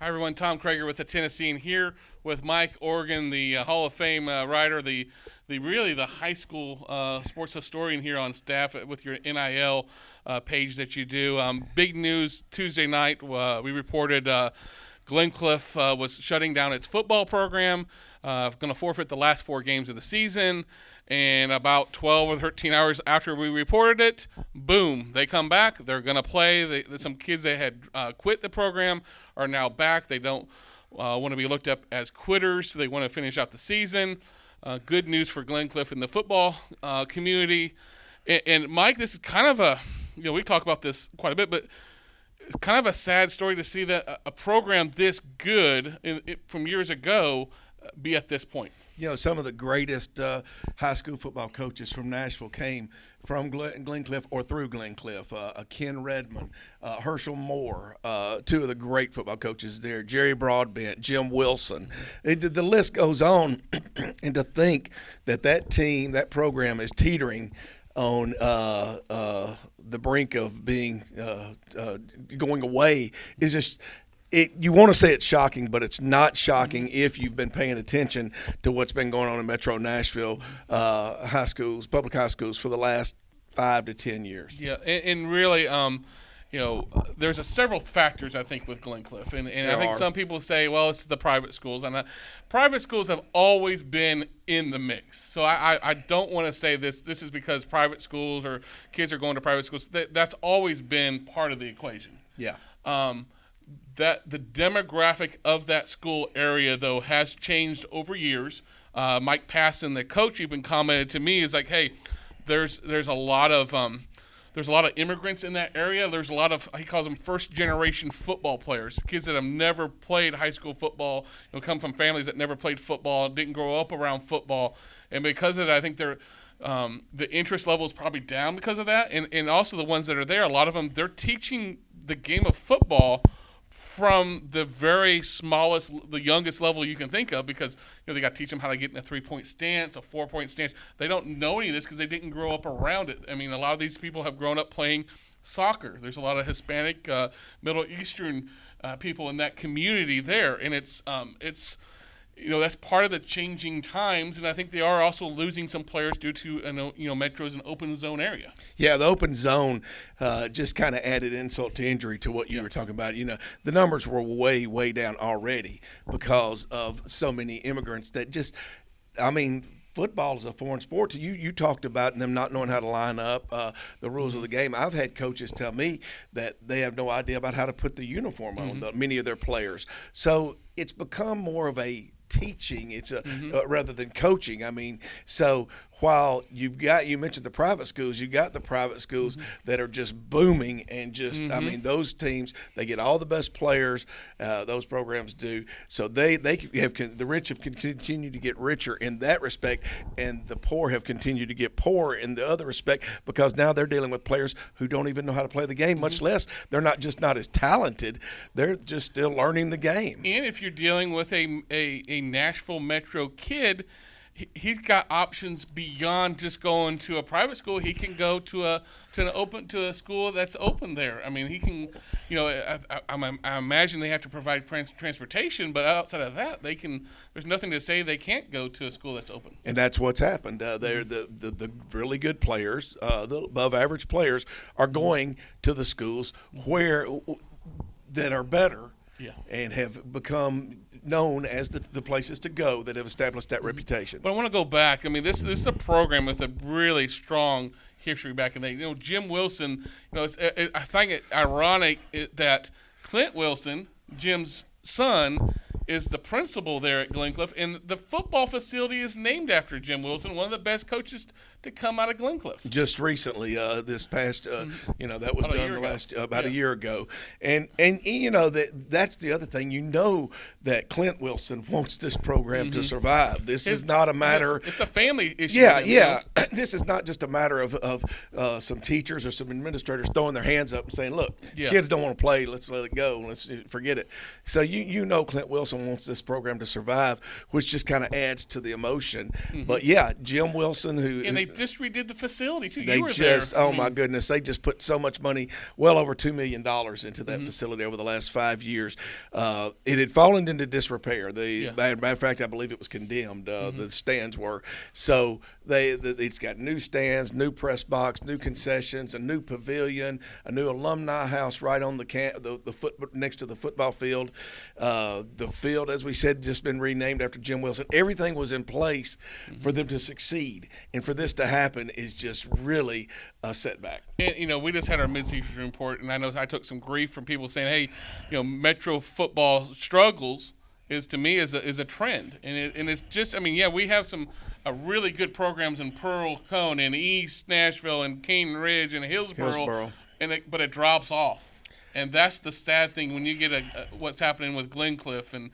Hi, everyone. Tom Kreager with the Tennessean here with Mike Organ, the Hall of Fame writer, the high school sports historian here on staff with your NIL page that you do. Big news Tuesday night. We reported Glencliff was shutting down its football program, going to forfeit the last 4 games of the season. And about 12 or 13 hours after we reported it, boom, they come back. They're going to play. Some kids that had quit the program are now back. They don't want to be looked up as quitters. They want to finish out the season. Good news for Glencliff and the football community. And Mike, this is kind of we talk about this quite a bit, but it's kind of a sad story to see that a program this good from years ago be at this point. You know, some of the greatest high school football coaches from Nashville came from Glencliff or through Glencliff. Ken Redmond, Herschel Moore, 2 of the great football coaches there, Jerry Broadbent, Jim Wilson. The list goes on. And to think that team, that program is teetering on the brink of being going away is just – you want to say it's shocking, but it's not shocking if you've been paying attention to what's been going on in Metro Nashville high schools, public high schools for the last 5 to 10 years. Yeah, and really, there's several factors, I think, with Glencliff. And I think some people say, well, it's the private schools. And private schools have always been in the mix. So I don't want to say this is because private schools or kids are going to private schools. That's always been part of the equation. Yeah. That the demographic of that school area, though, has changed over years. Mike Passon, the coach, even commented to me, is like, hey, there's a lot of immigrants in that area. There's a lot of, he calls them first generation football players, kids that have never played high school football, come from families that never played football, didn't grow up around football, and because of that, I think they're the interest level is probably down because of that, and also the ones that are there, a lot of them, they're teaching the game of football from the very smallest, the youngest level you can think of, because they got to teach them how to get in a 3-point stance, a 4-point stance. They don't know any of this because they didn't grow up around it. I mean, a lot of these people have grown up playing soccer. There's a lot of Hispanic, Middle Eastern people in that community there, and it's that's part of the changing times, and I think they are also losing some players due to Metro's an open zone area. Yeah, the open zone just kind of added insult to injury to what you were talking about. The numbers were way, way down already because of so many immigrants that just, football is a foreign sport. You talked about them not knowing how to line up, the rules of the game. I've had coaches tell me that they have no idea about how to put the uniform on many of their players. So it's become more of a teaching, it's rather than coaching. So while you mentioned the private schools, you got the private schools that are just booming and just those teams, they get all the best players, those programs do. So they have the rich have continued to get richer in that respect, and the poor have continued to get poorer in the other respect, because now they're dealing with players who don't even know how to play the game, much less they're not as talented, they're just still learning the game. And if you're dealing with a Nashville Metro kid, he's got options beyond just going to a private school. He can go to a school that's open there. I mean, he can, I imagine they have to provide transportation, but outside of that, they can. There's nothing to say they can't go to a school that's open. And that's what's happened. They're the really good players, the above average players, are going to the schools that are better. Yeah. And have become known as the places to go that have established that reputation. But I want to go back. This is a program with a really strong history back in the day. Jim Wilson, I find it ironic that Clint Wilson, Jim's son, is the principal there at Glencliff, and the football facility is named after Jim Wilson, one of the best coaches to come out of Glencliff. Just recently, this past, that was done about a year ago, and that's the other thing. That Clint Wilson wants this program to survive. This is not a matter. It's a family issue. Yeah. This is not just a matter of some teachers or some administrators throwing their hands up and saying, "Look, kids don't want to play. Let's let it go. Let's forget it." So Clint Wilson Wilson wants this program to survive, which just kind of adds to the emotion. But yeah, Jim Wilson, and they just redid the facility too. They you were just, there. my goodness, they just put so much money, well over $2 million into that facility over the last 5 years. It had fallen into disrepair. Matter of fact, I believe it was condemned. The stands were. So it's got new stands, new press box, new concessions, a new pavilion, a new alumni house right on next to the football field. The field, as we said, just been renamed after Jim Wilson. Everything was in place for them to succeed, and for this to happen is just really a setback. And we just had our midseason report, and I know I took some grief from people saying, "Hey, Metro football struggles." To me is a trend, and it's just we have some really good programs in Pearl, Cone, and East Nashville, and Cane Ridge, and Hillsboro. But it drops off, and that's the sad thing when you get what's happening with Glencliff, and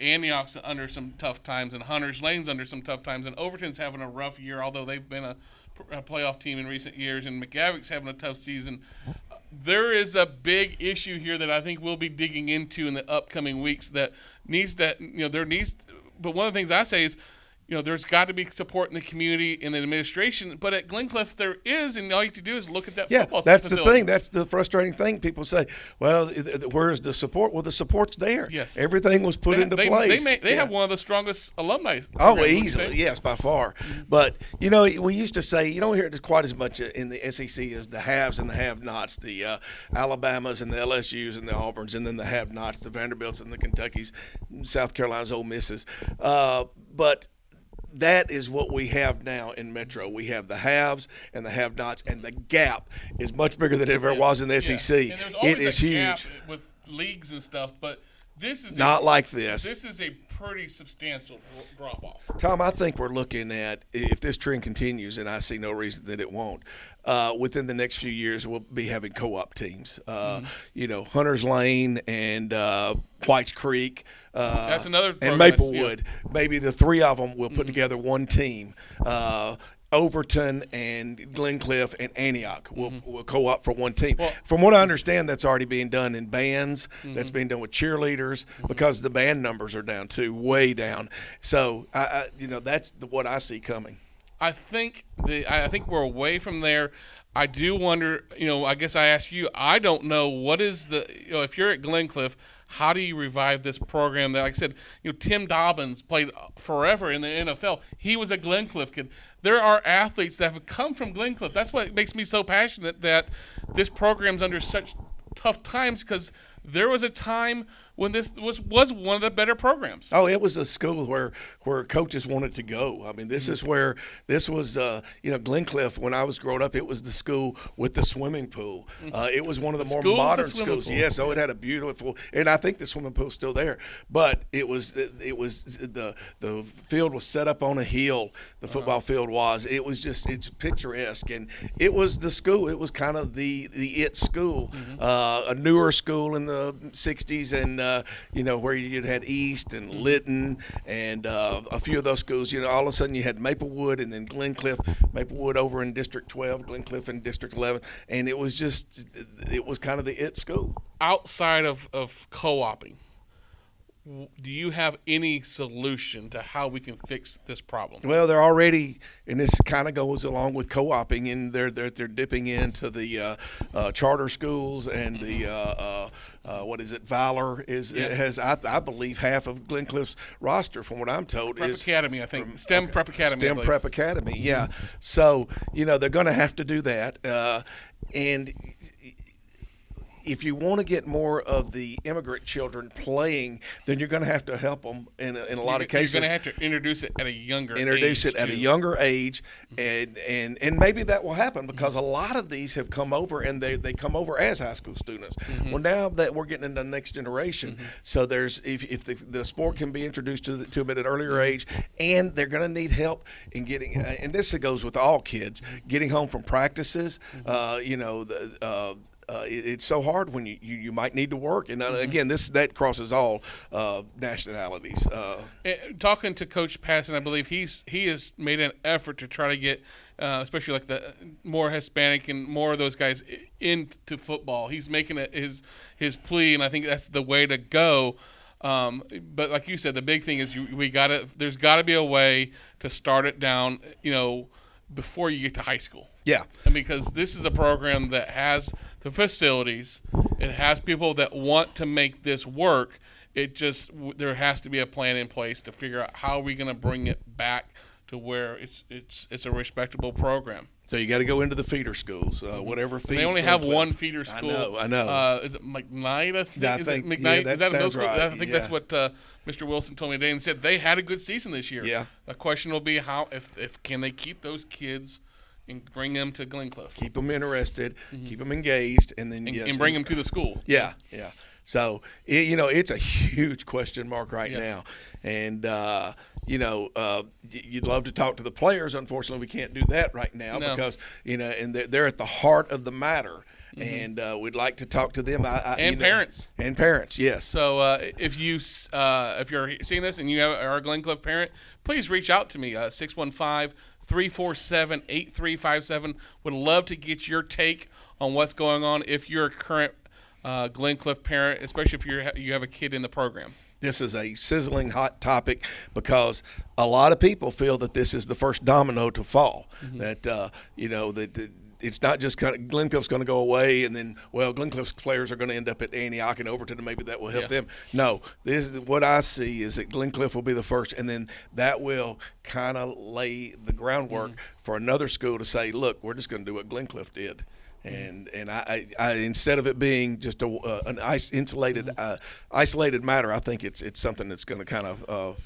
Antioch's under some tough times, and Hunters Lane's under some tough times, and Overton's having a rough year, although they've been a playoff team in recent years, and McGavick's having a tough season. There is a big issue here that I think we'll be digging into in the upcoming weeks that needs to, but one of the things I say is, there's got to be support in the community and the administration, but at Glencliff there is, and all you have to do is look at that football that's facility. the thing. That's the frustrating thing. People say, well, where's the support? Well, the support's there. Yes. Everything was put into place. They have one of the strongest alumni. Oh, easily. Yes, by far. But, we used to say, you don't hear it quite as much in the SEC as the haves and the have-nots, the Alabamas and the LSUs and the Auburns, and then the have-nots, the Vanderbilts and the Kentuckys, South Carolina's Ole Misses. But that is what we have now in Metro. We have the haves and the have-nots, and the gap is much bigger than it ever was in the SEC. And there's always it is a huge. Gap with leagues and stuff, but this is not like this. This is a pretty substantial drop-off. Tom, I think we're looking at, if this trend continues, and I see no reason that it won't, within the next few years we'll be having co-op teams. Hunters Lane and Whites Creek. That's another and Maplewood. Yeah. Maybe the three of them will put together one team. Overton and Glencliff and Antioch will co-op for one team. Well, from what I understand, that's already being done in bands. That's being done with cheerleaders because the band numbers are down too, way down. So, that's what I see coming. I think we're away from there. I do wonder, I guess I ask you, I don't know what is if you're at Glencliff, how do you revive this program that, like I said, Tim Dobbins played forever in the NFL. He was a Glencliff kid. There are athletes that have come from Glencliff. That's what makes me so passionate that this program's under such tough times, because there was a time when this was one of the better programs. Oh, it was a school where coaches wanted to go. I mean, this was Glencliff, when I was growing up, it was the school with the swimming pool. It was one of the more modern schools. Yes, it had a beautiful, and I think the swimming pool's still there. But it was the field was set up on a hill. The football field was. It was just, it's picturesque, and it was the school. It was kind of the it school, a newer school in the 60s, and where you had East and Lytton and a few of those schools. All of a sudden you had Maplewood and then Glencliff, Maplewood over in District 12, Glencliff in District 11, and it was kind of the it school. Outside of co-oping, do you have any solution to how we can fix this problem? Well, they're already, and this kind of goes along with co-oping, and they're dipping into the charter schools and the Valor has I believe half of Glencliff's roster, from what I'm told, Prep Academy, I think. STEM Prep Academy. STEM Prep Academy, yeah. So they're going to have to do that, and if you want to get more of the immigrant children playing, then you're going to have to help them in a lot of cases. You're going to have to introduce it at a younger age. And maybe that will happen, because a lot of these have come over, and they come over as high school students. Well, now that we're getting into the next generation, so there's if the sport can be introduced to them at an earlier age, and they're going to need help in getting, and this goes with all kids, getting home from practices, it's so hard when you might need to work, and again, that crosses all nationalities. Talking to Coach Passon, I believe he has made an effort to try to get, especially like the more Hispanic and more of those guys into football. He's making his plea, and I think that's the way to go. But like you said, the big thing is there's got to be a way to start it down, before you get to high school. Yeah. And because this is a program that has the facilities, it has people that want to make this work. There has to be a plan in place to figure out how are we going to bring it back to where it's a respectable program. So you got to go into the feeder schools, whatever feeds. They only have one feeder school. I know. Is it McKnight? I think. I think McKnight? that Is that a middle sounds school? right. I think that's what Mr. Wilson told me today, and said they had a good season this year. Yeah. The question will be if can they keep those kids and bring them to Glencliff. Keep them interested, keep them engaged, and then and bring them to the school. Yeah. So it's a huge question mark right now, and you'd love to talk to the players. Unfortunately, we can't do that right now because and they're at the heart of the matter. And we'd like to talk to them. Parents. And parents, yes. So if you're seeing this and you are a Glencliff parent, please reach out to me, 615-347-8357. Would love to get your take on what's going on if you're a current Glencliff parent, especially if you have a kid in the program. This is a sizzling hot topic because a lot of people feel that this is the first domino to fall. That it's not just kind of Glencliff's going to go away and then Glencliff's players are going to end up at Antioch and Overton and maybe that will help them. No, this is what I see is that Glencliff will be the first, and then that will kind of lay the groundwork for another school to say, look, we're just going to do what Glencliff did. And I instead of it being just an isolated matter, I think it's something that's going to kind of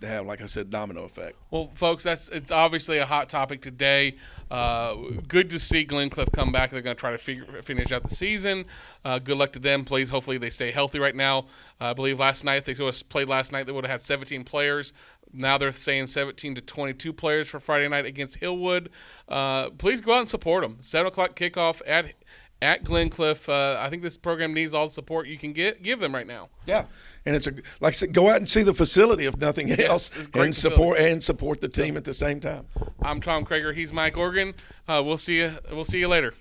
have, like I said, domino effect. Well, folks, it's obviously a hot topic today. Good to see Glencliff come back. They're going to try to finish out the season. Good luck to them. Please, hopefully they stay healthy right now. I believe last night, if they played last night, they would have had 17 players. Now they're saying 17 to 22 players for Friday night against Hillwood. Please go out and support them. 7 o'clock kickoff at Glencliff. I think this program needs all the support you can give them right now. Yeah, and it's like I said, go out and see the facility if nothing else, and support the team at the same time. I'm Tom Kreager. He's Mike Organ. We'll see you later.